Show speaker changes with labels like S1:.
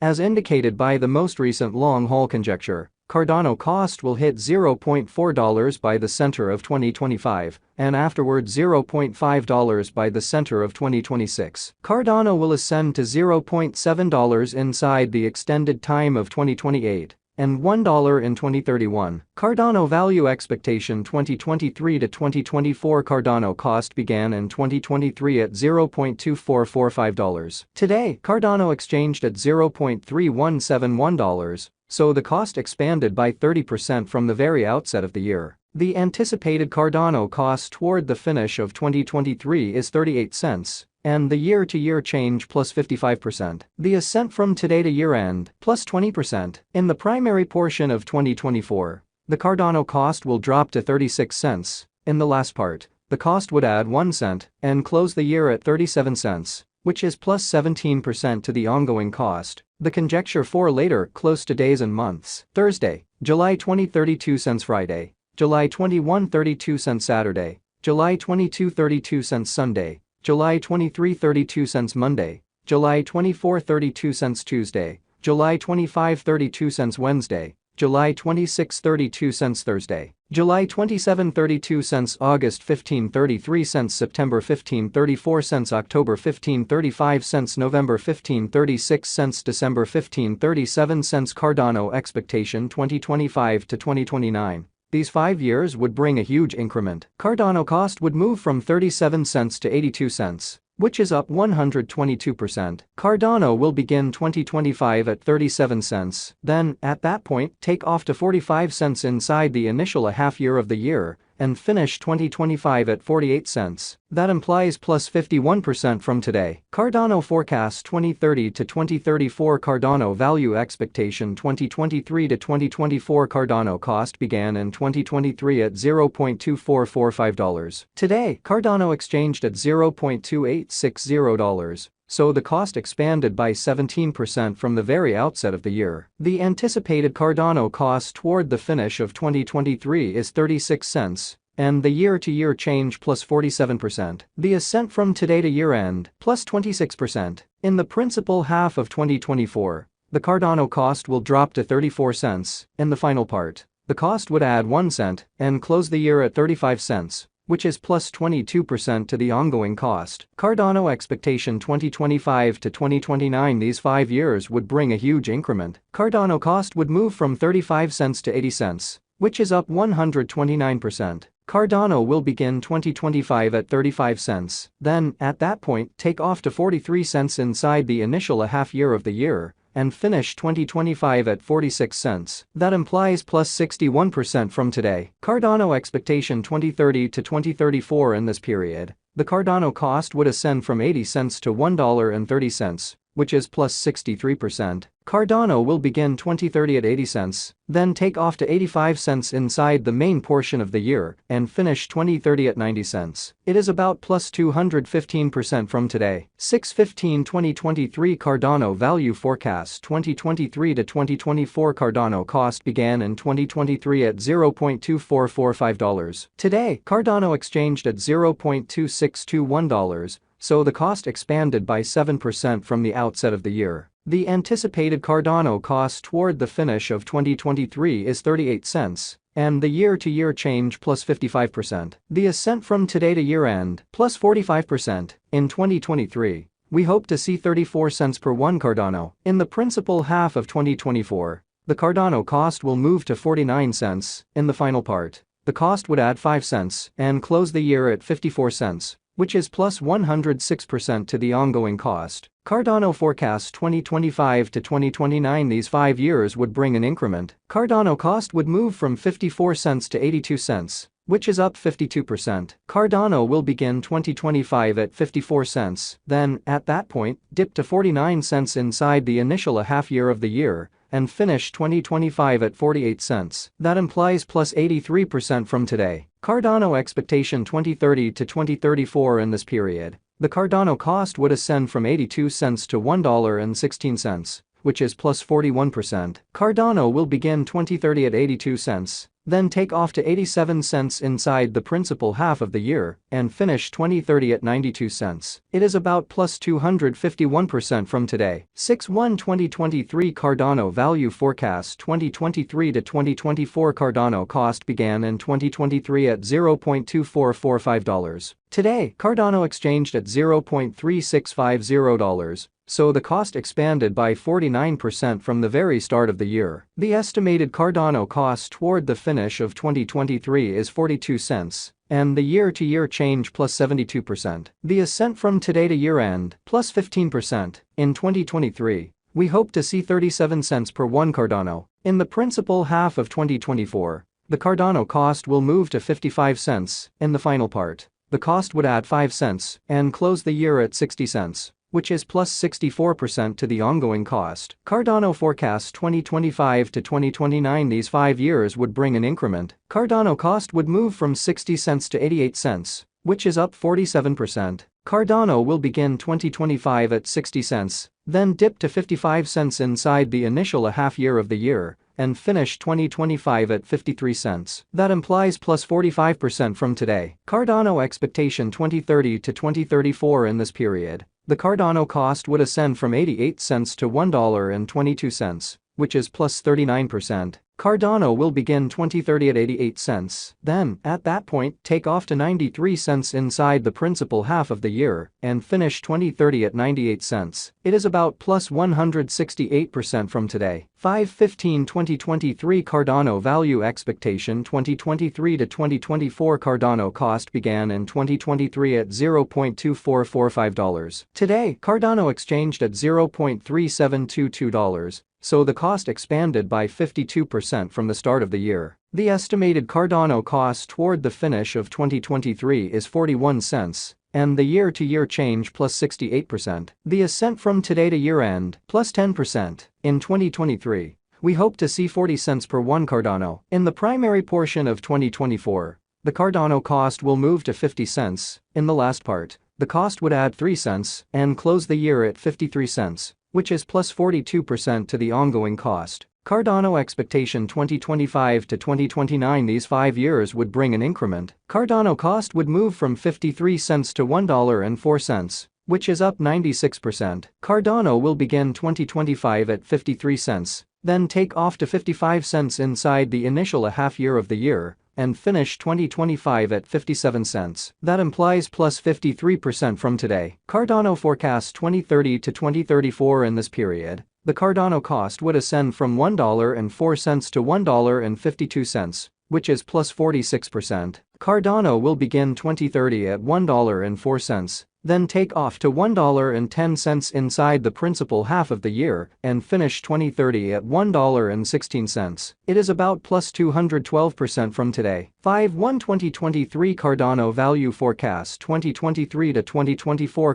S1: As indicated by the most recent long-haul conjecture, Cardano cost will hit $0.4 by the center of 2025 and afterward $0.5 by the center of 2026. Cardano will ascend to $0.7 inside the extended time of 2028 and $1 in 2031. Cardano value expectation 2023 to 2024. Cardano cost began in 2023 at $0.2445. Today, Cardano exchanged at $0.3171, so the cost expanded by 30% from the very outset of the year. The anticipated Cardano cost toward the finish of 2023 is 38 cents. And the year-to-year change plus 55%. The ascent from today to year-end plus 20%. In the primary portion of 2024, the Cardano cost will drop to 36 cents. In the last part, the cost would add 1 cent and close the year at 37 cents, which is plus 17% to the ongoing cost. The conjecture for later close to days and months. Thursday, July 20, 32 cents. Friday, July 21, 32 cents. Saturday, July 22, 32 cents. Sunday, July 23, 32 cents. Monday, July 24, 32 cents. Tuesday, July 25, 32 cents. Wednesday, July 26, 32 cents. Thursday, July 27, 32 cents. August 15, 33 cents. September 15, 34 cents. October 15, 35 cents. November 15, 36 cents. December 15, 37 cents. Cardano expectation 2025 to 2029. These 5 years would bring a huge increment. Cardano cost would move from 37 cents to 82 cents, which is up 122%. Cardano will begin 2025 at 37 cents, then, at that point, take off to 45 cents inside the initial half year of the year, and finish 2025 at 48 cents. That implies plus 51% from today. Cardano forecast 2030 to 2034. Cardano value expectation 2023 to 2024. Cardano cost began in 2023 at $0.2445. Today, Cardano exchanged at $0.2860. So the cost expanded by 17% from the very outset of the year. The anticipated Cardano cost toward the finish of 2023 is 36 cents, and the year-to-year change plus 47%. The ascent from today to year-end plus 26%. In the principal half of 2024, the Cardano cost will drop to 34 cents. In the final part, the cost would add 1 cent and close the year at 35 cents. Which is plus 22% to the ongoing cost. Cardano expectation 2025 to 2029. These 5 years would bring a huge increment. Cardano cost would move from 35 cents to 80 cents, which is up 129%. Cardano will begin 2025 at 35 cents, then, at that point, take off to 43 cents inside the initial half year of the year, and finish 2025 at 46 cents. That implies plus 61% from today. Cardano expectation 2030 to 2034. In this period, the Cardano cost would ascend from 80 cents to $1.30, which is plus 63%. Cardano will begin 2030 at 80 cents, then take off to 85 cents inside the main portion of the year, and finish 2030 at 90 cents. It is about plus 215% from today. 6/15/2023 Cardano value forecast 2023 to 2024. Cardano cost began in 2023 at $0.2445. Today, Cardano exchanged at $0.2621. So the cost expanded by 7% from the outset of the year. The anticipated Cardano cost toward the finish of 2023 is 38 cents, and the year-to-year change plus 55%. The ascent from today to year-end plus 45%. In 2023, we hope to see 34 cents per 1 Cardano. In the principal half of 2024, the Cardano cost will move to 49 cents. In the final part, the cost would add 5 cents and close the year at 54 cents. Which is plus 106% to the ongoing cost. Cardano forecast 2025 to 2029. These 5 years would bring an increment. Cardano cost would move from 54 cents to 82 cents, which is up 52%. Cardano will begin 2025 at 54 cents, then, at that point, dip to 49 cents inside the initial half year of the year, and finish 2025 at 48 cents. That implies plus 83% from today. Cardano expectation 2030 to 2034. In this period, the Cardano cost would ascend from 82 cents to $1.16, which is plus 41%. Cardano will begin 2030 at 82 cents, then take off to 87 cents inside the principal half of the year and finish 2030 at 92 cents. It is about plus 251% from today. 6/1/2023 Cardano value forecast. 2023 to 2024 Cardano cost began in 2023 at $0.2445. Today, Cardano exchanged at $0.3650, so the cost expanded by 49% from the very start of the year. The estimated Cardano cost toward the finish of 2023 is 42 cents, and the year-to-year change plus 72%. The ascent from today to year-end plus 15%. In 2023, we hope to see 37 cents per one Cardano. In the principal half of 2024, the Cardano cost will move to 55 cents. In the final part, the cost would add 5 cents and close the year at 60 cents, which is plus 64% to the ongoing cost. Cardano forecasts 2025 to 2029. These 5 years would bring an increment. Cardano cost would move from 60 cents to 88 cents, which is up 47%. Cardano will begin 2025 at 60 cents, then dip to 55 cents inside the initial half year of the year, and finish 2025 at 53 cents. That implies plus 45% from today. Cardano expectation 2030 to 2034. In this period, the Cardano cost would ascend from 88 cents to $1.22, which is plus 39%. Cardano will begin 2030 at 88 cents, then, at that point, take off to 93 cents inside the principal half of the year and finish 2030 at 98 cents. It is about plus 168% from today. 5/15/2023 Cardano value expectation. 2023 to 2024 Cardano cost began in 2023 at $0.2445. Today, Cardano exchanged at $0.3722. So the cost expanded by 52% from the start of the year. The estimated Cardano cost toward the finish of 2023 is 41 cents, and the year-to-year change plus 68%. The ascent from today to year-end plus 10%. In 2023, we hope to see 40 cents per one Cardano. In the primary portion of 2024, the Cardano cost will move to 50 cents. In the last part, the cost would add 3 cents and close the year at 53 cents. Which is plus 42% to the ongoing cost. Cardano expectation 2025 to 2029. These 5 years would bring an increment. Cardano cost would move from 53 cents to $1.04, which is up 96%. Cardano will begin 2025 at 53 cents, then take off to 55 cents inside the initial half year of the year, and finish 2025 at 57 cents. That implies plus 53% from today. Cardano forecasts 2030 to 2034. In this period, the Cardano cost would ascend from $1.04 to $1.52, which is plus 46%. Cardano will begin 2030 at $1.04, then take off to $1.10 inside the principal half of the year and finish 2030 at $1.16. It is about plus 212% from today. 5/1/2023 Cardano value forecast. 2023 to 2024